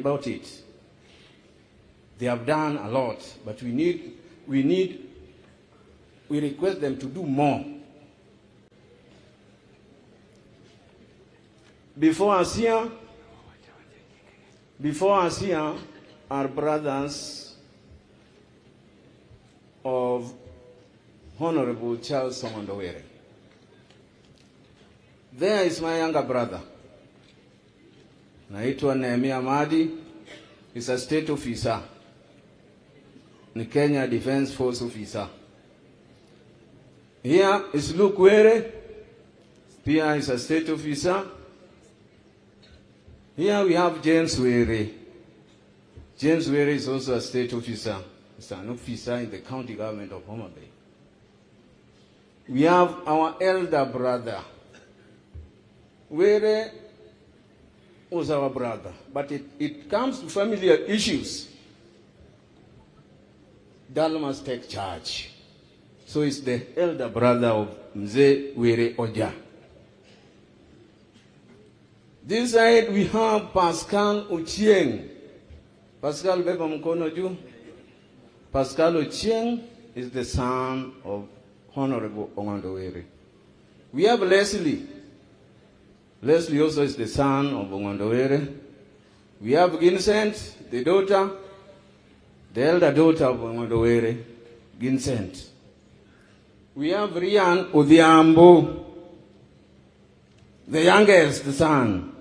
about it. They have done a lot, but we request them to do more. Before us here are brothers of Honorable Charles Ong'ondo Were. There is my younger brother. Naitwa Nehemia Madi. He's a state officer. Ni Kenya Defense Force officer. Here is Luke Were. Pia is a state officer. Here we have James Were. James Were is also a state officer. He's an officer in the county government of Homa Bay. We have our elder brother. Were was our brother, but it comes to familiar issues. Dal must take charge. So it's the elder brother of Mzee Were Oja. This side we have Pascal Ochieng. Pascal beba mkono juu. Pascal Ochieng is the son of Honorable Ong'ondo Were. We have Leslie. Leslie also is the son of Ong'ondo Were. We have Vincent, the daughter, the elder daughter of Ong'ondo Were, Vincent. We have Rian Odhiambo, the youngest son.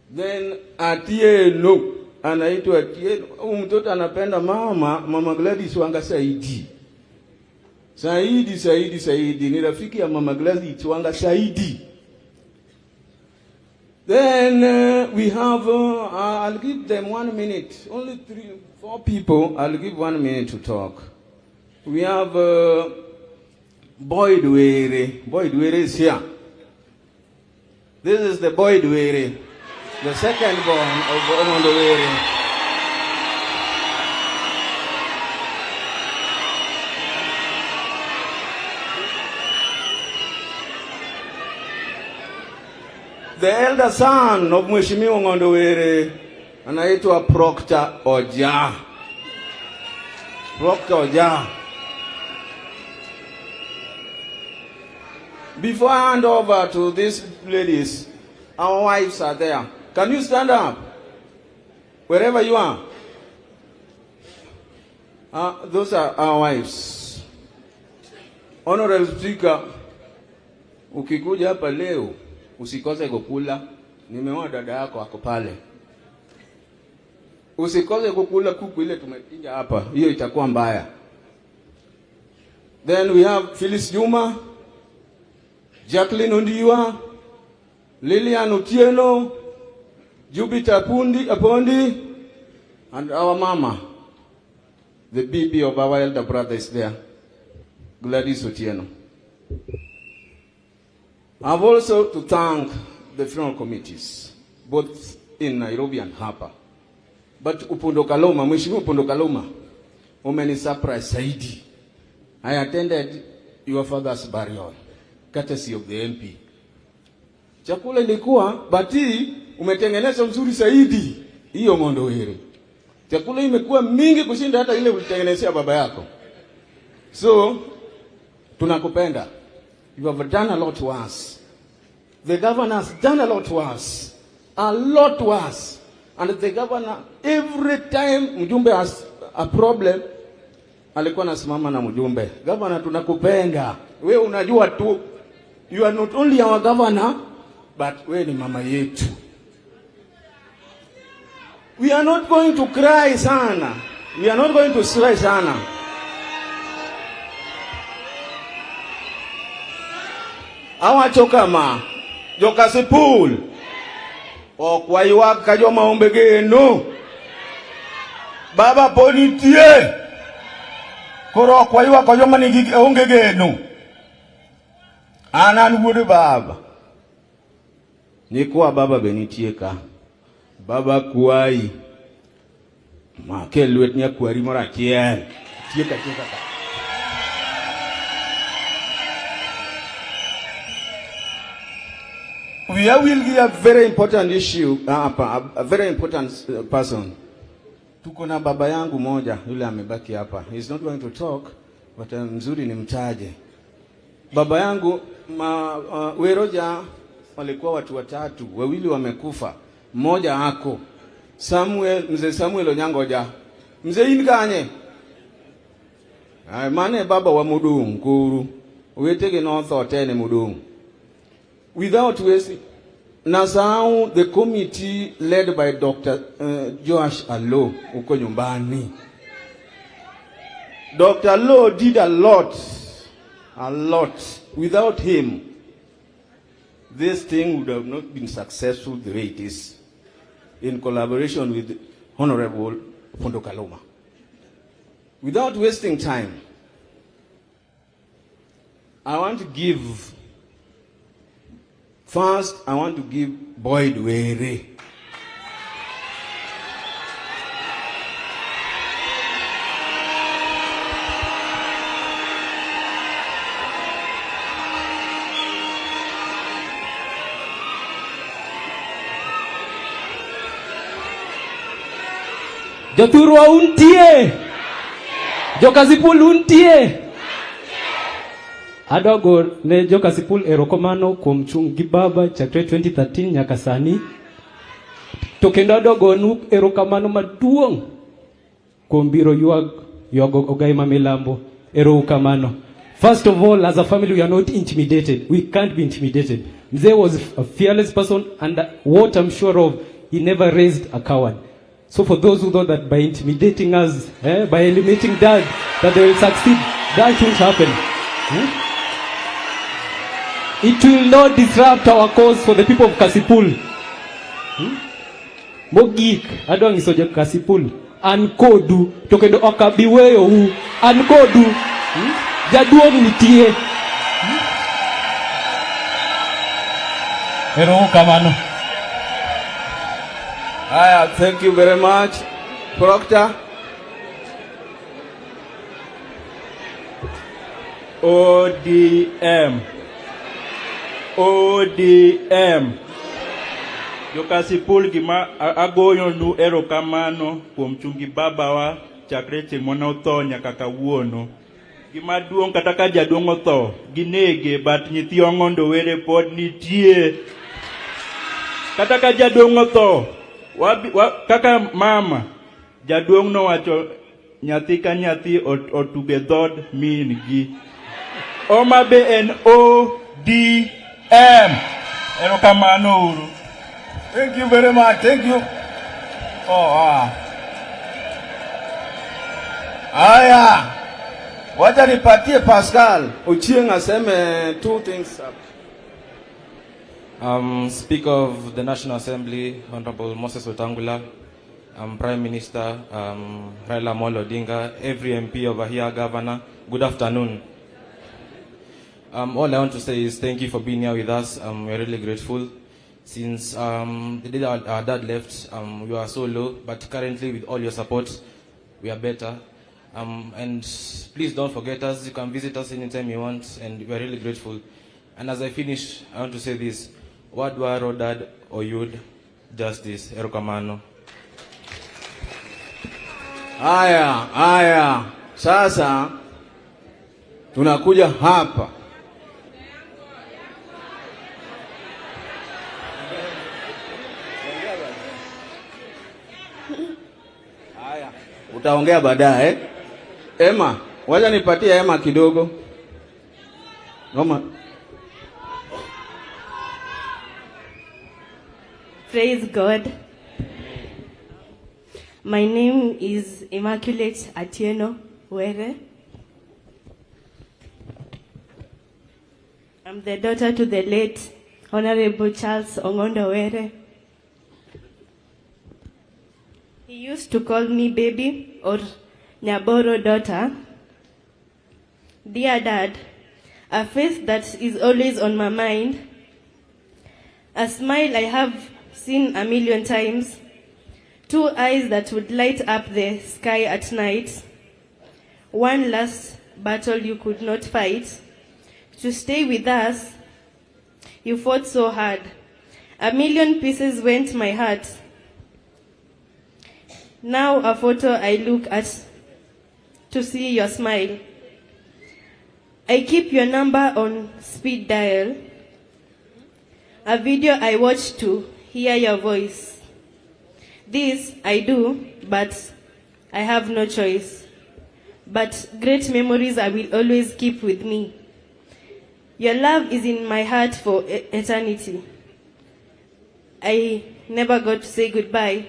Then Atieno, anaitwa Atieno. Mtoto anapenda mama Gladys Wanga Saidi. Saidi. Ni rafiki ya mama Gladys Wanga Saidi. Then we have, I'll give them 1 minute. Only 4 people, I'll give 1 minute to talk. We have Boyd Were. Boyd Were is here. This is the Boyd Were, the second born of Ong'ondo Were. The elder son of Mheshimiwa Ong'ondo Were anaitwa Proctor Oja. Proctor Oja. Before I hand over to these ladies, our wives are there. Can you stand up? Wherever you are. Those are our wives. Honorable Speaker, ukikuja hapa leo, usikose kukula. Nimeona dada yako ako pale. Usikose kukula kuku ile tumepiga hapa. Hiyo itakuwa mbaya. Then we have Phyllis Juma, Jacqueline Ondiwa, Lilian Otieno, Jupiter Apondi, and our mama, the baby of our elder brother is there, Gladys Otieno. I have also to thank the funeral committees, both in Nairobi and hapa. But Upondo Kaloma, Mheshimiwa Upondo Kaloma, umeni surprise Saidi. I attended your father's burial, courtesy of the MP. Chakula ilikuwa, bati umetengeneza mzuri Saidi, hiyo Ong'ondo Were. Chakula imekuwa mingi kushinda hata ile ulitengenezea baba yako. So, tunakupenda. You have done a lot to us. The governor has done a lot to us. A lot to us. And the governor, every time mjumbe has a problem, alikuwa nasimama na mjumbe. Governor, tunakupenda. Wewe unajua tu, you are not only our governor, but wewe ni mama yetu. We are not going to cry sana. We are not going to cry sana. Awachokama jokasipul okwaiwa kajo maombe geno baba politie koro okwaiwa kajo manigi onge geno anan wuod baba nikwa baba benitie ka baba kuai ma kelwet nya kwari mora kiel tieka ka. We will be a very important issue, a very important person. Tuko na baba yangu moja, yule amebaki hapa. He's not going to talk, but mzuri ni mtaje. Baba yangu, Weroja, walikuwa watu watatu, wawili wamekufa. Mmoja hako. Mzee Samuel Onyangoja. Mzee Inkanye. Mane baba wa Mudung, Kuru. Uitege north or tene Mudung. Without wasting, now the committee led by Dr. Joash Allo uko nyumbani. Dr. Allo did a lot. Without him, this thing would have not been successful the way it is, in collaboration with Honorable Pondo Kaloma. Without wasting time, I want to give Boyd Were. Joturwa untie. Jokasipul untie. Adogo ne Jokasipul erokomano kuom chung' gi baba chakre 2013 nyaka sani. To kendo adogo nu erokamano maduong' kuom biro yuago ogai ma milambo. Erokamano. First of all, as a family, we are not intimidated. We can't be intimidated. Mzee was a fearless person, and what I'm sure of, he never raised a coward. So for those who thought that by intimidating us, by eliminating that they will succeed, that won't happen. It will not disrupt our cause for the people of Kasipul. Mogik, adong isoje Kasipul. Ankodu, tokendo okabiweyo hu. Ankodu, jaduong nitie. Ero kamano. Thank you very much, Proctor. ODM. Jokasipul gima agoyo nu erokamano kuom chungi baba wa chakre chieng' mane otho nyaka kawuono. Gima duong' kata ka jaduong' otho, ginege but nyithi Ong'ondo Were pod nitie. Kata ka jaduong' otho, kaka mama, jaduong' nowacho nyathi ka nyathi otuge dhod min gi. Oma be en ODM. Erokamano uru. Thank you very much. Thank you. Aya. Wacha nipatie Pascal Ochieng aseme two things. Speaker of the National Assembly, Honorable Moses Wetangula, Prime Minister Raila Amolo Odinga, every MP over here, Governor, good afternoon. All I want to say is thank you for being here with us. We're really grateful. Since the day our dad left, we were so low, but currently with all your support, we are better. And please don't forget us. You can visit us anytime you want, and we're really grateful. And as I finish, I want to say this. Wadwa Rodad Oyud Justice Erokamano. Aya. Sasa tunakuja hapa. Aya, utaongea baadaye. Emma, wacha nipatie Emma kidogo. Ngoma. Praise God. My name is Immaculate Atieno Were. I'm the daughter to the late Honorable Charles Ong'ondo Were. He used to call me baby or Nyaboro daughter. Dear Dad, a face that is always on my mind, a smile I have seen a million times, two eyes that would light up the sky at night, one last battle you could not fight. To stay with us, you fought so hard. A million pieces went my heart. Now a photo I look at to see your smile. I keep your number on speed dial. A video I watch to hear your voice. This I do, but I have no choice. But great memories I will always keep with me. Your love is in my heart for eternity. I never got to say goodbye.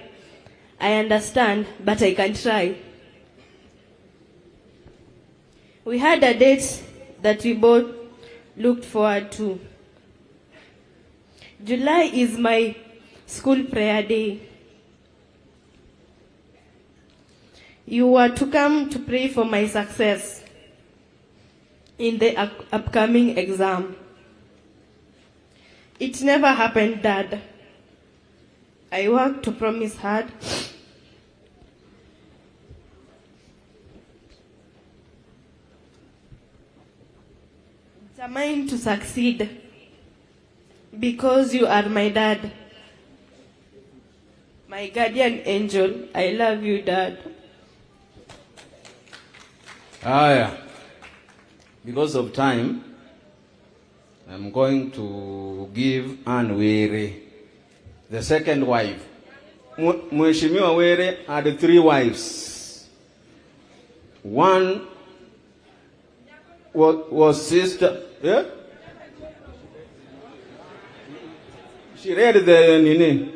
I understand, but I can try. We had a date that we both looked forward to. July is my school prayer day. You were to come to pray for my success in the upcoming exam. It never happened, Dad. I worked to promise hard. Determined to succeed because you are my dad. My guardian angel, I love you, Dad. Because of time, I'm going to give Ann Were, the second wife. Mheshimiwa Were had 3 wives. One was sister. Yeah? She read the nini.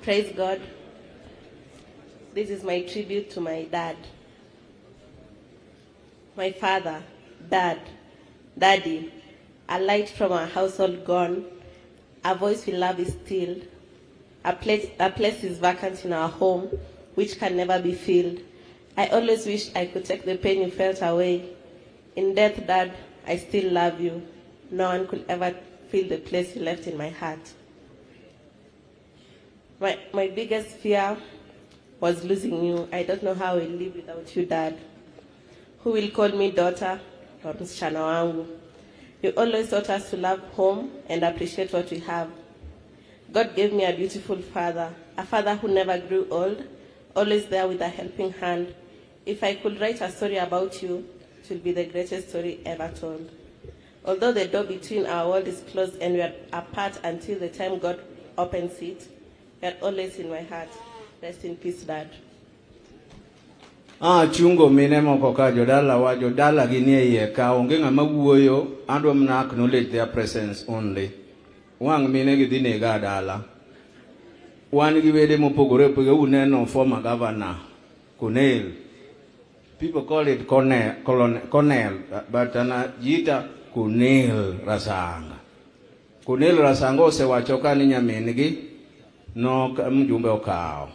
Praise God. This is my tribute to my dad. My father, Dad, Daddy, a light from our household gone, a voice we love is stilled, a place is vacant in our home, which can never be filled. I always wish I could take the pain you felt away. In death, Dad, I still love you. No one could ever fill the place you left in my heart. My biggest fear was losing you. I don't know how I will live without you, Dad. Who will call me daughter or msichana wangu? You always taught us to love home and appreciate what we have. God gave me a beautiful father, a father who never grew old, always there with a helping hand. If I could write a story about you, it will be the greatest story ever told. Although the door between our world is closed and we are apart until the time God opens it, you are always in my heart. Rest in peace, Dad. Chungo mine moko ka jodala ginie iye ka onge ng'ama wuoyo, adwa mana acknowledge their presence only. Wang mine gidhi nega dala. Wan gi wede mopogore opogore, uneno former governor Cornell. People call it Cornell, but jita Cornell Rasanga. Cornell Rasanga osewacho ka ni nyamingi no mjumbe okao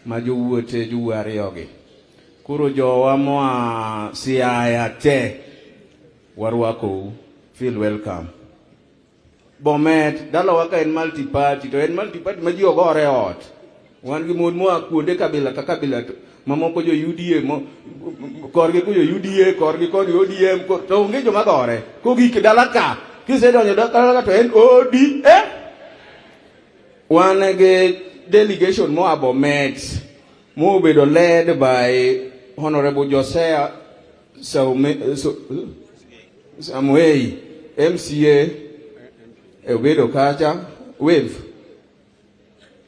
ma jowuote ariyogi. Kuro jowa moa Siaya te warwako, feel welcome. Bomet dala waka en multi-party, to en multi-party ma ji ogore ot. Wan gi mon moa kuonde kabila ka kabila, mamoko jo UDA, korgi ko jo UDA, korgi kod ODM, to onge joma gore. Kogik dala ka, kisedonjo dala ka to en ODM. Wan ge delegation moa Bomet, mo bedo led by Honorable Josiah Samuel, MCA, Ewedo Kaja, Wave.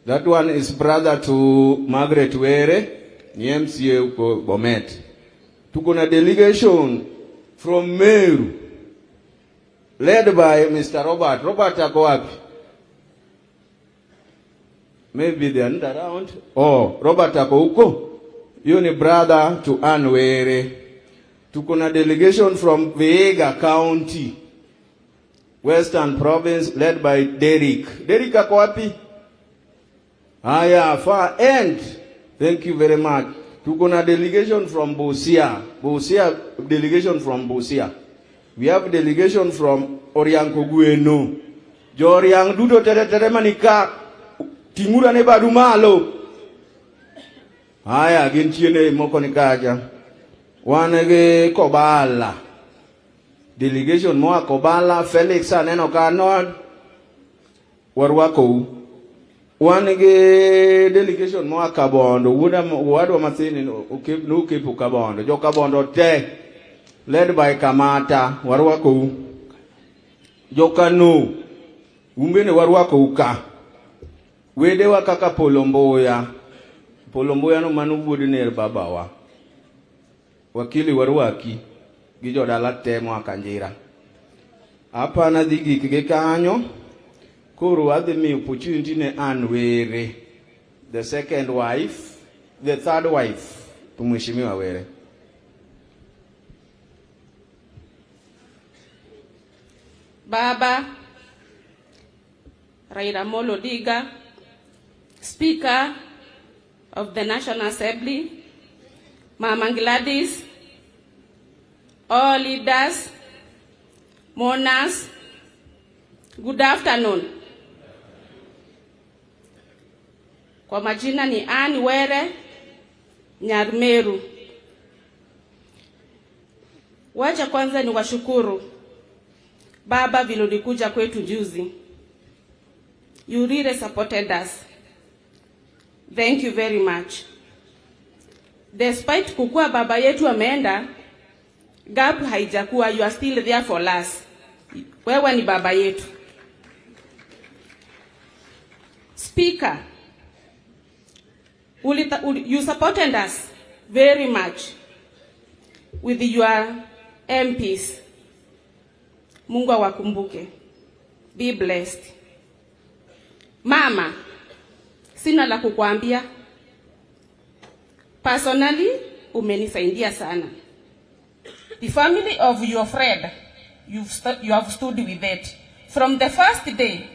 That one is brother to Margaret Were, the MCA Bomet. Tuko na delegation from Meru, led by Mr. Robert. Robert ako wapi? Maybe they are not around. Oh, Robert ako uko. You ni brother to Ann Were. Tuko na delegation from Vihiga County, Western Province, led by Derek. Derek ako wapi? Far end. Thank you very much. Tuko na delegation from Busia. Delegation from Busia. We have delegation from Oriankogueno. Joriang dudo tere manika. Tingura ne badumalo. Haya gintiene moko nikaja. Wanege Kobala. Delegation moa Kobala, Felix aneno kanod. Warwako. Wanege delegation moa Kabondo. Wadwa masini nukipu Kabondo. Jo Kabondo te. Led by Kamata. Warwako. Jo Kanu. Umbene warwako uka. Wedewa kaka Polomboya. Polomboya no manu wuod ner babawa. Wakili warwaki gi jodala temo akanjira. Apana dhi gikgi kanyo. Koro adhi mi opportunity ne Ann Were, the second wife, the third wife to Mheshimiwa Were. Baba Raila Amolo Odinga, Speaker of the National Assembly, Mama Gladys, all leaders, mourners, good afternoon. Kwa majina ni Ann Were, Nyarmeru. Wacha kwanza ni washukuru Baba vile ulikuja kwetu juzi. You really supported us. Thank you very much. Despite kukua baba yetu ameenda, gap haijakuwa, you are still there for us. Wewe ni baba yetu. Speaker, you supported us very much with your MPs. Mungu awakumbuke. Be blessed. Mama, sina la kukuambia. Personally, umenisaidia sana. The family of your friend, you have stood with it. From the first day,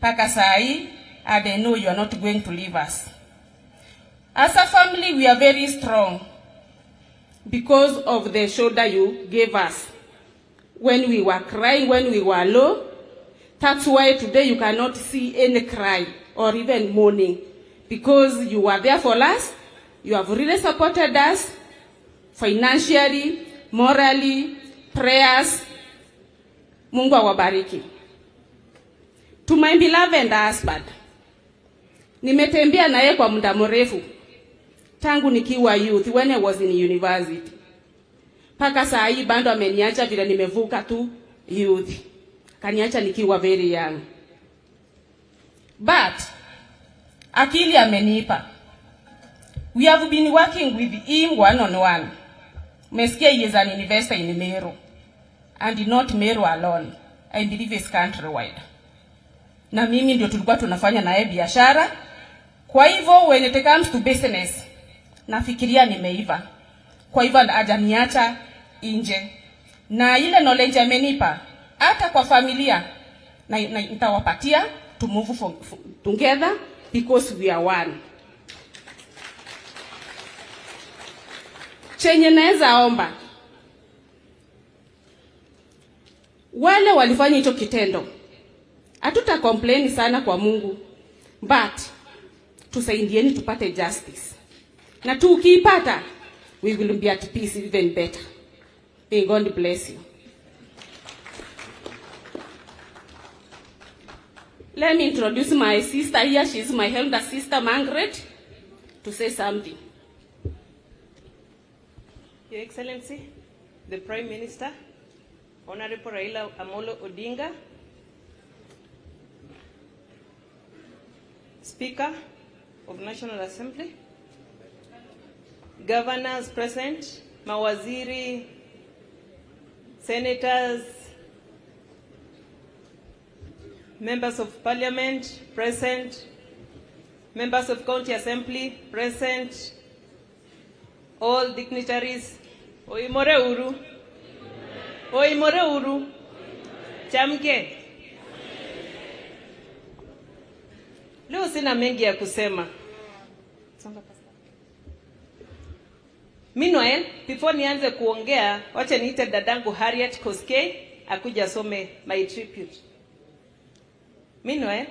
paka sai, and I know you are not going to leave us. As a family, we are very strong because of the shoulder you gave us. When we were crying, when we were low, that's why today you cannot see any cry or even mourning, because you were there for us. You have really supported us financially, morally, prayers. Mungu awabariki. To my beloved husband, nimetembea naye kwa muda mrefu tangu nikiwa youth, when I was in university. Paka saa hii bado ameniacha vile nimevuka tu youth. Kaniacha nikiwa very young. But akili amenipa. We have been working with him one-on-one. Meskia is an investor in Meru. And not Meru alone. I believe it's countrywide. Na mimi ndio tulikuwa tunafanya naye biashara. Kwa hivyo when it comes to business, nafikiria nimeiva. Kwa hivyo hajaniacha nje. Na ile knowledge amenipa hata kwa familia na nitawapatia to move together because we are one. Chenye naweza omba, wale walifanya hicho kitendo, hatuta complain sana kwa Mungu, but tusaidieni tupate justice. Na tukiipata, we will be at peace even better. May God bless you. Let me introduce my sister here. She is my elder sister, Margaret, to say something. Your Excellency, the Prime Minister, Honorable Raila Amolo Odinga, Speaker of National Assembly, Governors present, Mawaziri, Senators, Members of Parliament present, Members of County Assembly present, all dignitaries, oimore uru, oimore uru, chamke. Leo sina mengi ya kusema. Meanwhile, before nianze kuongea, wacha niite dadangu Harriet Koskei akuja some my tribute. Meanwhile,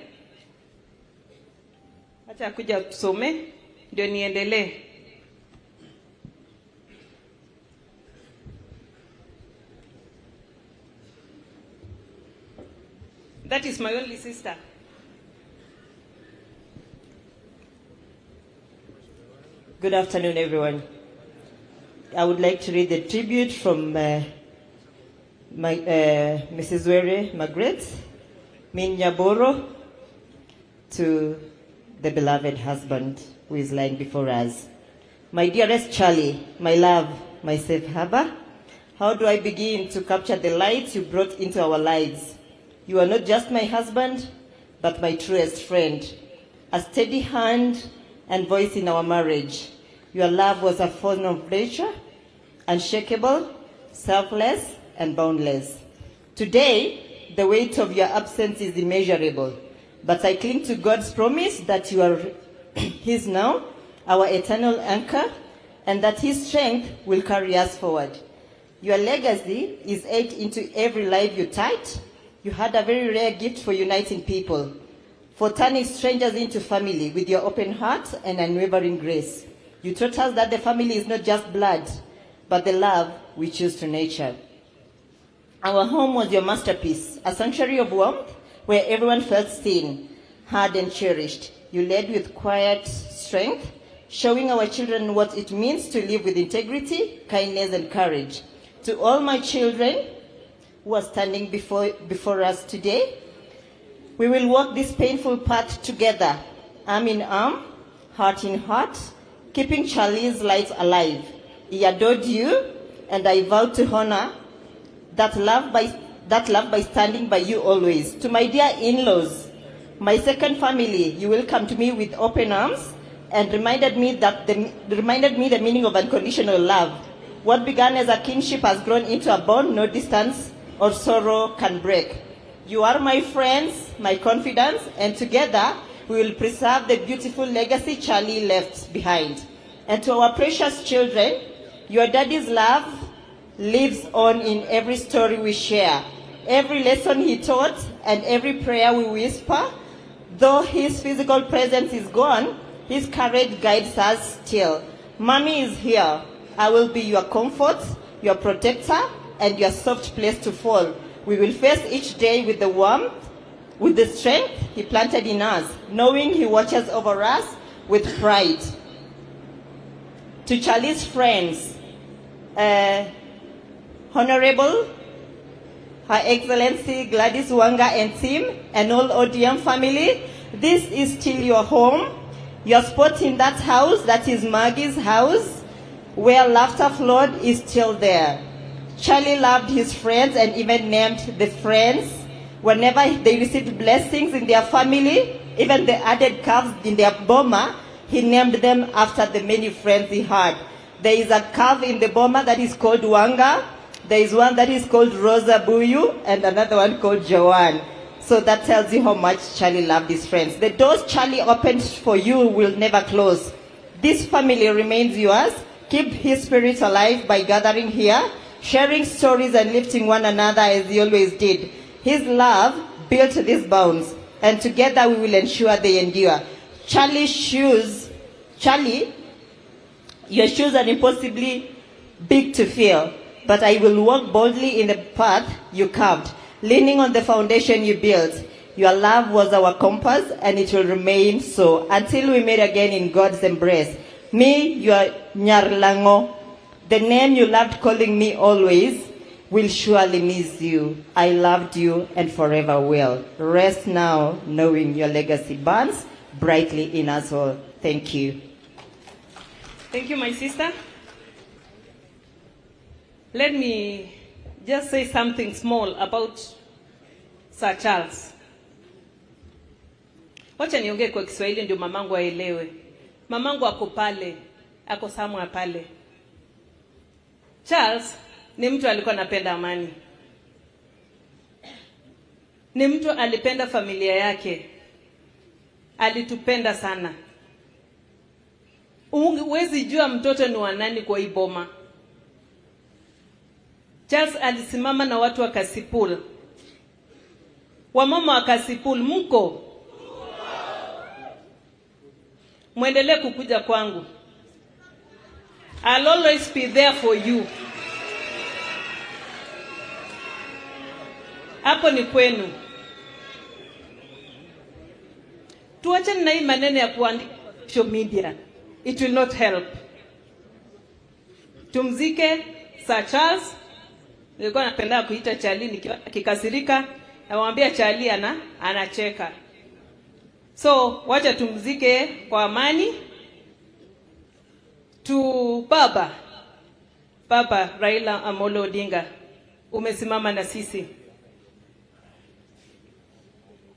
wacha akuja tusome ndio niendelee. That is my only sister. Good afternoon, everyone. I would like to read the tribute from Mrs. Were Margaret Minyaboro to the beloved husband who is lying before us. My dearest Charlie, my love, my safe harbor, how do I begin to capture the light you brought into our lives? You are not just my husband, but my truest friend, a steady hand and voice in our marriage. Your love was a force of nature, unshakable, selfless, and boundless. Today, the weight of your absence is immeasurable, but I cling to God's promise that you are His now, our eternal anchor, and that His strength will carry us forward. Your legacy is etched into every life you touched. You had a very rare gift for uniting people, for turning strangers into family with your open heart and unwavering grace. You taught us that the family is not just blood, but the love we choose to nurture. Our home was your masterpiece, a sanctuary of warmth where everyone felt seen, heard, and cherished. You led with quiet strength, showing our children what it means to live with integrity, kindness, and courage. To all my children who are standing before us today, we will walk this painful path together, arm in arm, heart in heart, keeping Charlie's light alive. He adored you, and I vow to honor that love by standing by you always. To my dear in-laws, my second family, you welcomed me with open arms and reminded me the meaning of unconditional love. What began as a kinship has grown into a bond no distance or sorrow can break. You are my friends, my confidants, and together we will preserve the beautiful legacy Charlie left behind. And to our precious children, your daddy's love lives on in every story we share, every lesson he taught, and every prayer we whisper. Though his physical presence is gone, his courage guides us still. Mommy is here. I will be your comfort, your protector, and your soft place to fall. We will face each day with the warmth, with the strength he planted in us, knowing he watches over us with pride. To Charlie's friends, Honorable Her Excellency Gladys Wanga and team, and all ODM family, this is still your home. Your spot in that house, that is Maggie's house, where laughter flowed, is still there. Charlie loved his friends and even named the friends. Whenever they received blessings in their family, even the added calves in their boma, he named them after the many friends he had. There is a calf in the boma that is called Wanga. There is one that is called Rosa Buyu, and another one called Joanne. So that tells you how much Charlie loved his friends. The doors Charlie opened for you will never close. This family remains yours. Keep his spirit alive by gathering here, sharing stories and lifting one another as he always did. His love built these bonds, and together we will ensure they endure. Charlie, your shoes are impossibly big to fill, but I will walk boldly in the path you carved, leaning on the foundation you built. Your love was our compass, and it will remain so until we meet again in God's embrace. Me, your Nyarlango, the name you loved calling me always, will surely miss you. I loved you and forever will. Rest now, knowing your legacy burns brightly in us all. Thank you. Thank you, my sister. Let me just say something small about Sir Charles. Wacha niongee kwa Kiswahili ndio mamangu aelewe. Mamangu ako pale, ako somewhere pale. Charles ni mtu alikuwa anapenda amani. Ni mtu alipenda familia yake. Alitupenda sana. Huwezi jua mtoto ni wa nani kwa hii boma. Charles alisimama na watu wa Kasipul. Wamama wa Kasipul, mko? Muendelee kukuja kwangu. I'll always be there for you. Hapo ni kwenu. Tuachane na hii maneno ya kuandika social media. It will not help. Tumzike Sir Charles. Nilikuwa napenda kuita Charlie nikikasirika, namwambia Charlie anacheka. So wacha tumzike kwa amani. Baba Raila Amolo Odinga, umesimama na sisi.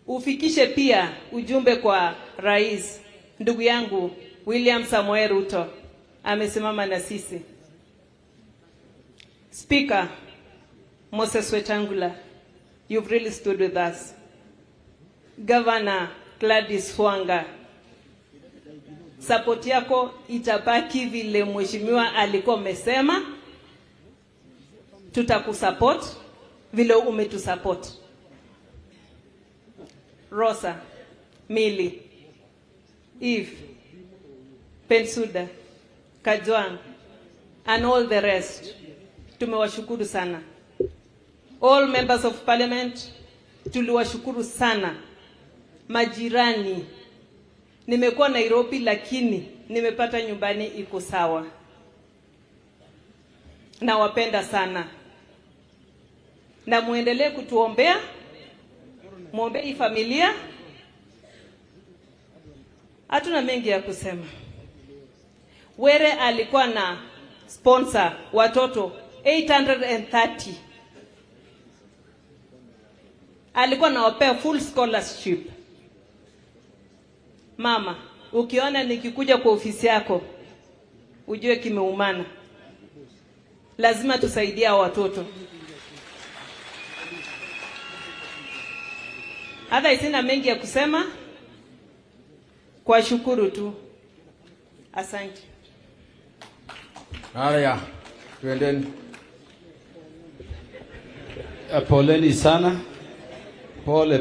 Ufikishe pia ujumbe kwa Rais, ndugu yangu William Samoei Ruto, amesimama na sisi. Speaker Moses Wetangula, you've really stood with us. Governor Gladys Wanga, support yako itabaki vile mheshimiwa alikuwa amesema. Tutakusupport vile umetusupport. Rosa, Mili, Eve, Pensuda, Kajwang, and all the rest. Tumewashukuru sana. All members of parliament, tuliwashukuru sana. Majirani, nimekuwa Nairobi lakini nimepata nyumbani iko sawa. Nawapenda sana. Na muendelee kutuombea. Muombe hii familia. Hatuna mengi ya kusema. Were alikuwa na sponsor watoto 830. Alikuwa anawapea full scholarship. Mama, ukiona nikikuja kwa ofisi yako, ujue kimeumana. Lazima tusaidie watoto. Hata sina mengi ya kusema. Kwa shukuru tu. Asante. Haya, tuendeni. Poleni sana. Pole.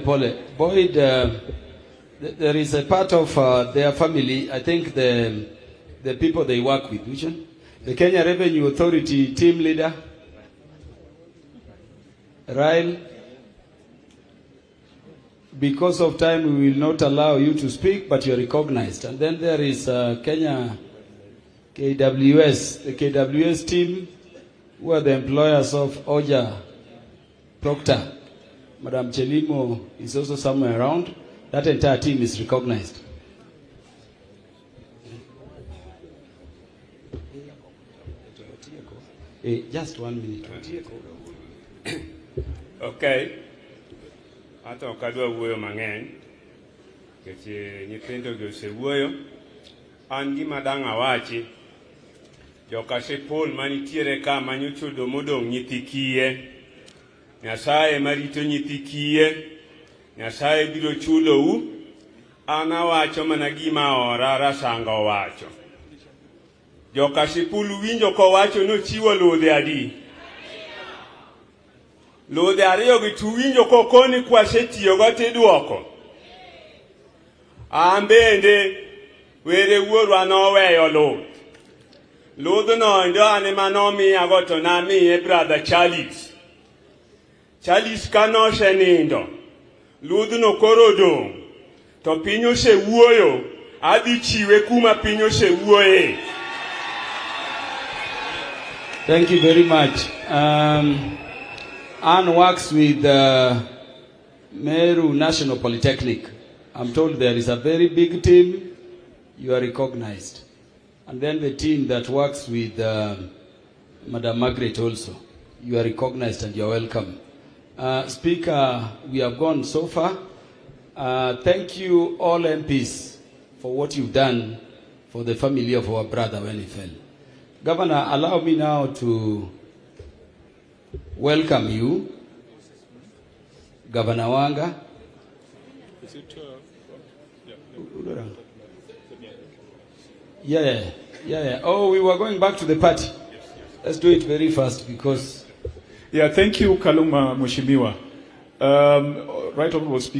Boyd, there is a part of their family, I think the people they work with, which one? The Kenya Revenue Authority team leader, Ryle. Because of time, we will not allow you to speak, but you are recognized. And then there is Kenya KWS, the KWS team, who are the employers of Oja Proctor. Madam Chelimo is also somewhere around. That entire team is recognized. Just 1 minute. Okay. Hata okadwa wuoyo mang'eny keche nyithindo gi osewuoyo. An gima dang' awachi, joka Sepol manitiere ka manyochodo modong' nyithi kiye. Nyasaye marito nyithi kiye, Nyasaye biro chulou. An awacho mana gima ora Rasanga owacho. Joka Sepol winjo kowacho nochiwo lodhe adi. Lodhe ariyo gi tuwinjo kokoni kwasetiyo gote duoko. Ambende were wuorwa noweyo lodhe. Lodhe no ndo ane manomi agoto nami e brother Charles. Charles kanoshe nindo. Lodhe no koro dong. To pinyo se wuoyo. Adi chiwe kuma pinyo se wuoye. Thank you very much. Anne works with Meru National Polytechnic. I'm told there is a very big team. You are recognized. And then the team that works with Madam Margaret also. You are recognized and you are welcome. Speaker, we have gone so far. Thank you all MPs for what you've done for the family of our brother when he fell. Governor, allow me now to welcome you, Governor Wanga. Yeah. Oh, we were going back to the party. Let's do it very fast because... Yeah, thank you, Kaluma Mheshimiwa. Right Honorable Speaker.